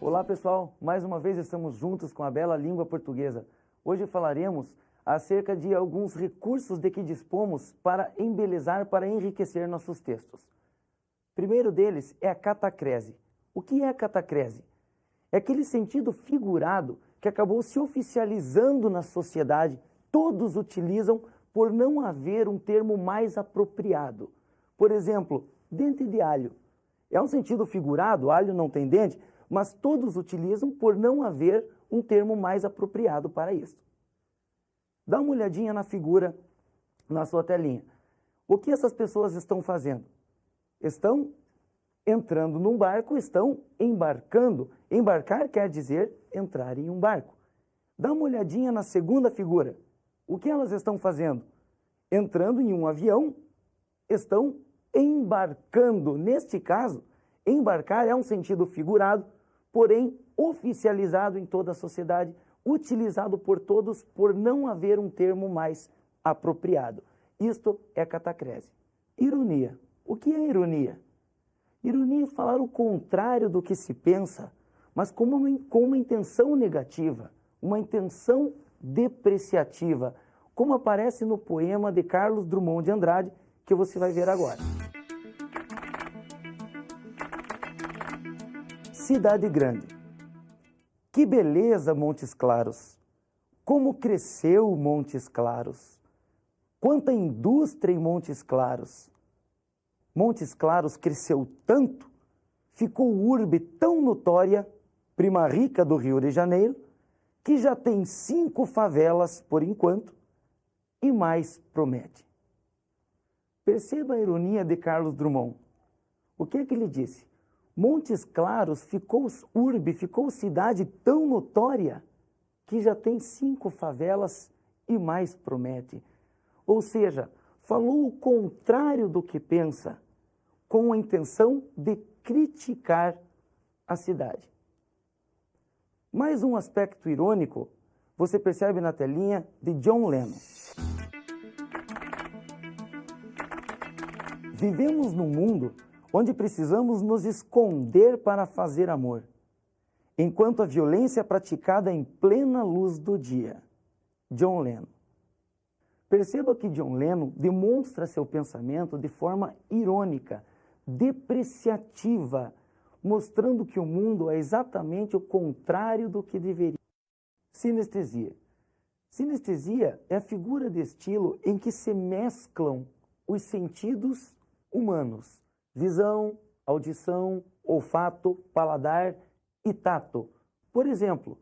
Olá pessoal, mais uma vez estamos juntos com a bela língua portuguesa. Hoje falaremos acerca de alguns recursos de que dispomos para embelezar, para enriquecer nossos textos. Primeiro deles é a catacrese. O que é a catacrese? É aquele sentido figurado que acabou se oficializando na sociedade, todos utilizam por não haver um termo mais apropriado. Por exemplo, dente de alho. É um sentido figurado, alho não tem dente, mas todos utilizam por não haver um termo mais apropriado para isso. Dá uma olhadinha na figura na sua telinha. O que essas pessoas estão fazendo? Estão entrando num barco, estão embarcando. Embarcar quer dizer entrar em um barco. Dá uma olhadinha na segunda figura. O que elas estão fazendo? Entrando em um avião, estão embarcando. Neste caso, embarcar é um sentido figurado, porém oficializado em toda a sociedade, utilizado por todos por não haver um termo mais apropriado. Isto é catacrese. Ironia. O que é ironia? Ironia é falar o contrário do que se pensa, mas com uma intenção negativa, uma intenção depreciativa, como aparece no poema de Carlos Drummond de Andrade, que você vai ver agora. Cidade Grande. Que beleza, Montes Claros! Como cresceu Montes Claros! Quanta indústria em Montes Claros! Montes Claros cresceu tanto, ficou urbe tão notória, prima rica do Rio de Janeiro, que já tem 5 favelas por enquanto e mais promete. Perceba a ironia de Carlos Drummond. O que é que ele disse? Montes Claros ficou urbe, ficou cidade tão notória que já tem 5 favelas e mais promete. Ou seja, falou o contrário do que pensa, com a intenção de criticar a cidade. Mais um aspecto irônico, você percebe na telinha de John Lennon. Vivemos num mundo onde precisamos nos esconder para fazer amor, enquanto a violência é praticada em plena luz do dia. John Lennon. Perceba que John Lennon demonstra seu pensamento de forma irônica, depreciativa, mostrando que o mundo é exatamente o contrário do que deveria. Sinestesia. Sinestesia é a figura de estilo em que se mesclam os sentidos humanos: visão, audição, olfato, paladar e tato. Por exemplo,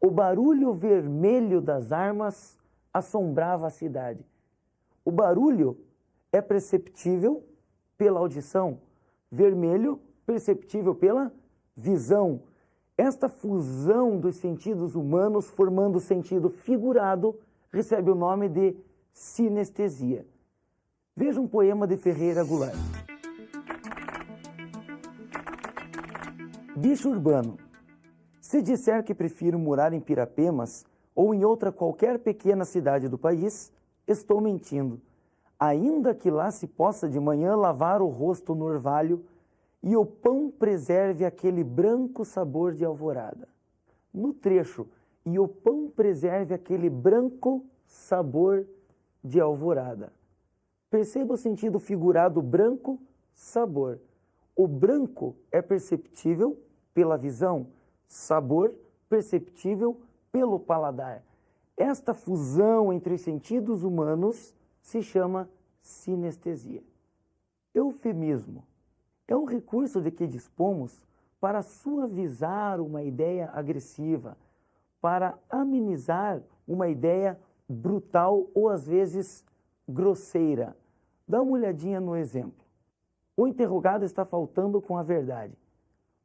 o barulho vermelho das armas assombrava a cidade. O barulho é perceptível pela audição, vermelho perceptível pela visão. Esta fusão dos sentidos humanos, formando o sentido figurado, recebe o nome de sinestesia. Veja um poema de Ferreira Goulart. Bicho urbano. Se disser que prefiro morar em Pirapemas ou em outra qualquer pequena cidade do país, estou mentindo. Ainda que lá se possa de manhã lavar o rosto no orvalho e o pão preserve aquele branco sabor de alvorada. No trecho, e o pão preserve aquele branco sabor de alvorada. Perceba o sentido figurado branco, sabor. O branco é perceptível pela visão, sabor perceptível pelo paladar. Esta fusão entre os sentidos humanos se chama sinestesia. Eufemismo é um recurso de que dispomos para suavizar uma ideia agressiva, para amenizar uma ideia brutal ou às vezes grosseira. Dá uma olhadinha no exemplo. O interrogado está faltando com a verdade.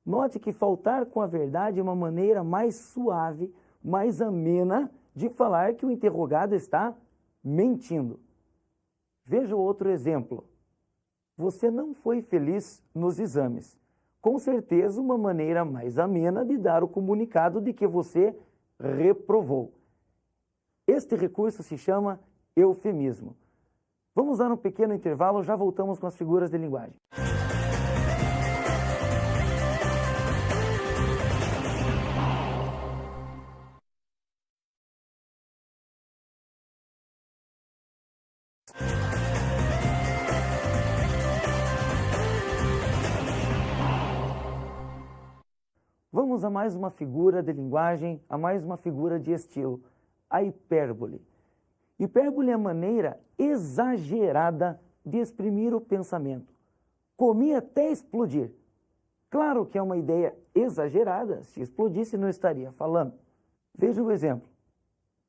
Note que faltar com a verdade é uma maneira mais suave, mais amena de falar que o interrogado está mentindo. Veja outro exemplo. Você não foi feliz nos exames. Com certeza, uma maneira mais amena de dar o comunicado de que você reprovou. Este recurso se chama eufemismo. Vamos dar um pequeno intervalo, já voltamos com as figuras de linguagem. Vamos a mais uma figura de linguagem, a mais uma figura de estilo, a hipérbole. Hipérbole é a maneira exagerada de exprimir o pensamento. Comi até explodir. Claro que é uma ideia exagerada, se explodisse não estaria falando. Veja o exemplo.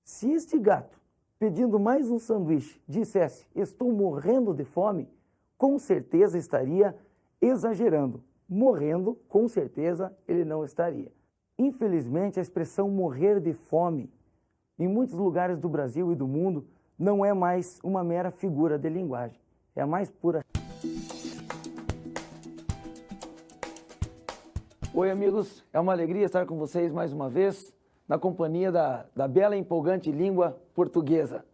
Se este gato, pedindo mais um sanduíche, dissesse estou morrendo de fome, com certeza estaria exagerando. Morrendo, com certeza, ele não estaria. Infelizmente, a expressão morrer de fome, em muitos lugares do Brasil e do mundo, não é mais uma mera figura de linguagem. É a mais pura. Oi, amigos. É uma alegria estar com vocês mais uma vez, na companhia da bela e empolgante língua portuguesa.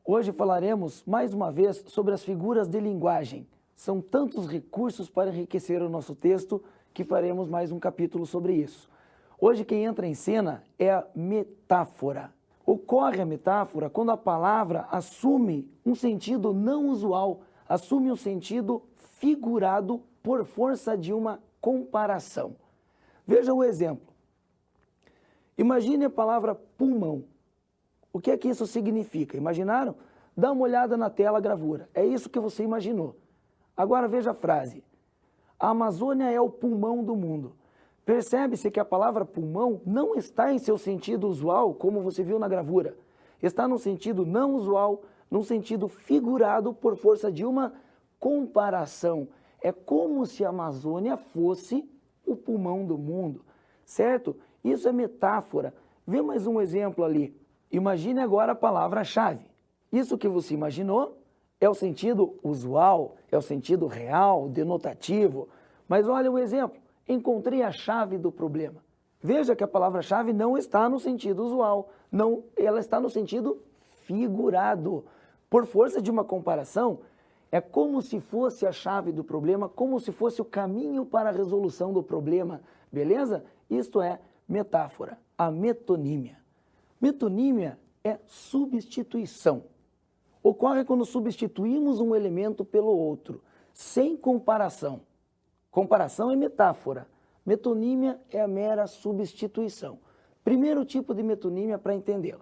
Hoje falaremos mais uma vez sobre as figuras de linguagem. São tantos recursos para enriquecer o nosso texto que faremos mais um capítulo sobre isso. Hoje quem entra em cena é a metáfora. Ocorre a metáfora quando a palavra assume um sentido não usual, assume um sentido figurado por força de uma comparação. Veja o exemplo. Imagine a palavra pulmão. O que é que isso significa? Imaginaram? Dá uma olhada na tela a gravura. É isso que você imaginou. Agora veja a frase. A Amazônia é o pulmão do mundo. Percebe-se que a palavra pulmão não está em seu sentido usual, como você viu na gravura. Está no sentido não usual, num sentido figurado por força de uma comparação. É como se a Amazônia fosse o pulmão do mundo, certo? Isso é metáfora. Vê mais um exemplo ali. Imagine agora a palavra-chave. Isso que você imaginou é o sentido usual, é o sentido real, denotativo. Mas olha o exemplo. Encontrei a chave do problema. Veja que a palavra-chave não está no sentido usual, não, ela está no sentido figurado. Por força de uma comparação, é como se fosse a chave do problema, como se fosse o caminho para a resolução do problema, beleza? Isto é metáfora, a metonímia. Metonímia é substituição. Ocorre quando substituímos um elemento pelo outro, sem comparação. Comparação é metáfora. Metonímia é a mera substituição. Primeiro tipo de metonímia para entendê-la.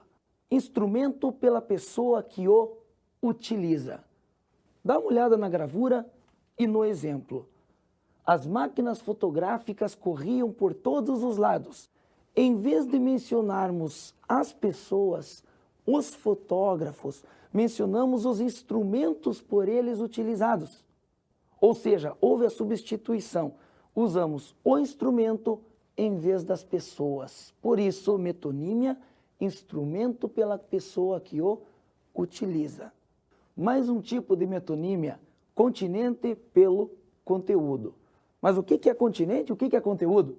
Instrumento pela pessoa que o utiliza. Dá uma olhada na gravura e no exemplo. As máquinas fotográficas corriam por todos os lados. Em vez de mencionarmos as pessoas, os fotógrafos, mencionamos os instrumentos por eles utilizados. Ou seja, houve a substituição. Usamos o instrumento em vez das pessoas. Por isso, metonímia, instrumento pela pessoa que o utiliza. Mais um tipo de metonímia, continente pelo conteúdo. Mas o que é continente e o que é conteúdo?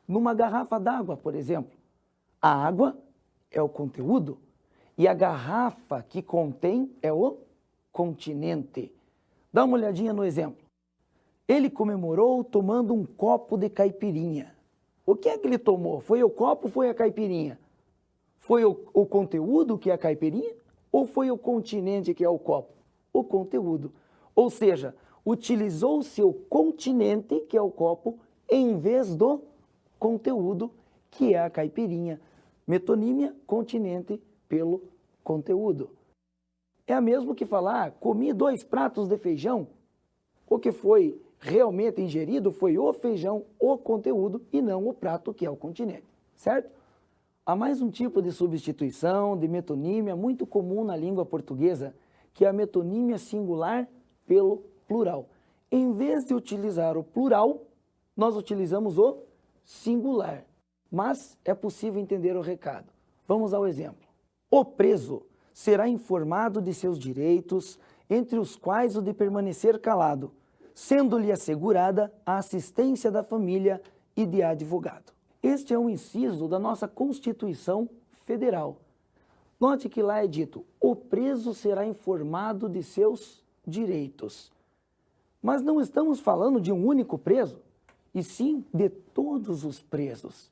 Numa garrafa d'água, por exemplo, a água é o conteúdo e a garrafa que contém é o continente. Dá uma olhadinha no exemplo. Ele comemorou tomando um copo de caipirinha. O que é que ele tomou? Foi o copo ou foi a caipirinha? Foi o conteúdo que é a caipirinha? Ou foi o continente que é o copo? O conteúdo. Ou seja, utilizou-se o continente, que é o copo, em vez do conteúdo, que é a caipirinha. Metonímia, continente pelo conteúdo. É a mesmo que falar, comi 2 pratos de feijão. O que foi realmente ingerido foi o feijão, o conteúdo, e não o prato, que é o continente, certo? Há mais um tipo de substituição, de metonímia, muito comum na língua portuguesa, que é a metonímia singular pelo plural. Em vez de utilizar o plural, nós utilizamos o singular. Mas é possível entender o recado. Vamos ao exemplo. O preso será informado de seus direitos, entre os quais o de permanecer calado, sendo-lhe assegurada a assistência da família e de advogado. Este é um inciso da nossa Constituição Federal. Note que lá é dito, o preso será informado de seus direitos. Mas não estamos falando de um único preso, e sim de todos os presos.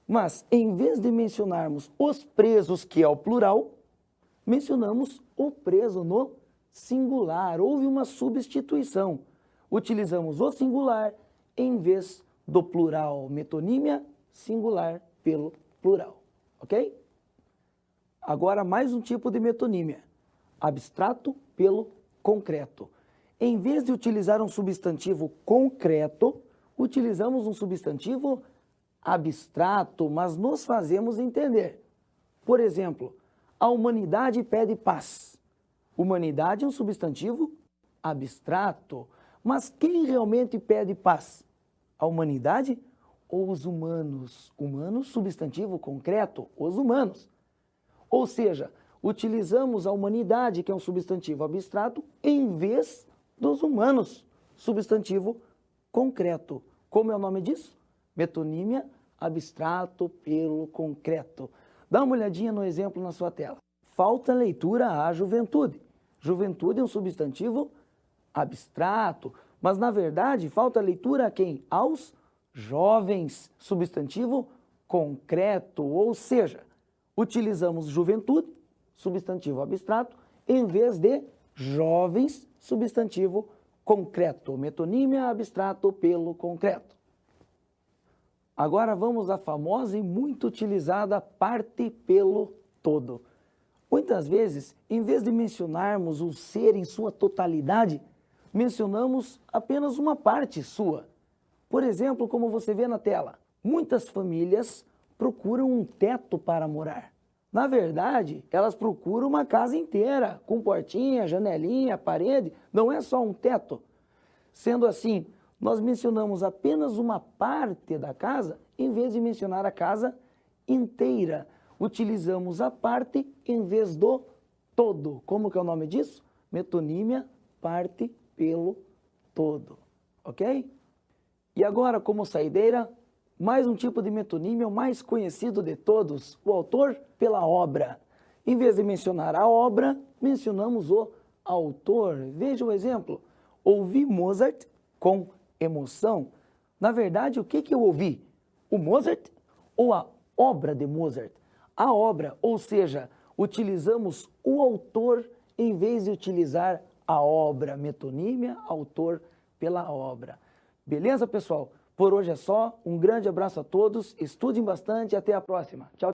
Mas, em vez de mencionarmos os presos, que é o plural, mencionamos o preso no singular. Houve uma substituição. Utilizamos o singular em vez do plural metonímia, singular pelo plural, ok? Agora mais um tipo de metonímia, abstrato pelo concreto. Em vez de utilizar um substantivo concreto, utilizamos um substantivo abstrato, mas nos fazemos entender. Por exemplo, a humanidade pede paz. Humanidade é um substantivo abstrato, mas quem realmente pede paz? A humanidade ou os humanos? Humanos, substantivo concreto, os humanos. Ou seja, utilizamos a humanidade, que é um substantivo abstrato, em vez dos humanos, substantivo concreto. Como é o nome disso? Metonímia, abstrato pelo concreto. Dá uma olhadinha no exemplo na sua tela. Falta leitura à juventude. Juventude é um substantivo abstrato, mas na verdade falta leitura a quem? Aos jovens, substantivo concreto, ou seja, utilizamos juventude, substantivo abstrato, em vez de jovens, substantivo concreto. Metonímia, abstrato pelo concreto. Agora vamos à famosa e muito utilizada parte pelo todo. Muitas vezes, em vez de mencionarmos o ser em sua totalidade, mencionamos apenas uma parte sua. Por exemplo, como você vê na tela, muitas famílias procuram um teto para morar. Na verdade, elas procuram uma casa inteira, com portinha, janelinha, parede, não é só um teto. Sendo assim, nós mencionamos apenas uma parte da casa, em vez de mencionar a casa inteira. Utilizamos a parte em vez do todo. Como que é o nome disso? Metonímia, parte pelo todo. Ok? E agora, como saideira, mais um tipo de metonímia, o mais conhecido de todos, o autor pela obra. Em vez de mencionar a obra, mencionamos o autor. Veja o exemplo. Ouvi Mozart com emoção. Na verdade, o que eu ouvi? O Mozart ou a obra de Mozart? A obra, ou seja, utilizamos o autor em vez de utilizar a obra. Metonímia, autor pela obra. Beleza, pessoal? Por hoje é só. Um grande abraço a todos. Estudem bastante e até a próxima. Tchau.